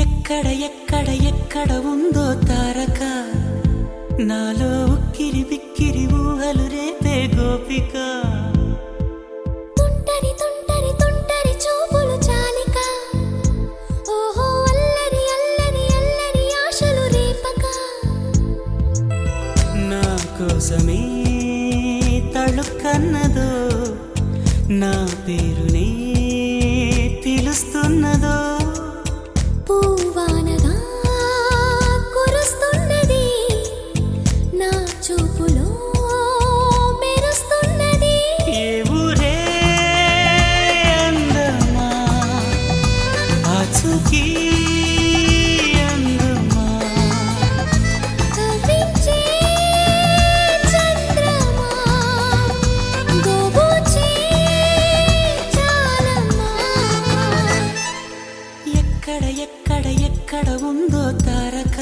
ఎక్కడ ఎక్కడ ఎక్కడ ఉందో తారక, నాలో ఉక్కిరి బిక్కిరి ఊహలు రేపే గోపిక. తుంటరి తుంటరి తుంటరి చూపులు చాలిక, ఓహో అల్లరి అల్లరి అల్లరి ఆశలు రేపక. నా కోసమే తళుక్కన్నదో, నా పేరునే పిలుస్తున్నదో. పూవానగా కురుస్తున్నది, నా చూపులో మెరుస్తున్నది. ఏ ఊరే అందమా, ఆచూకీ అందమా, కవ్వించే చంద్రమా, గోబూచే చాలమా. ఎక్కడ ఎక్కడ ఎక్కడ ఉందో తారక,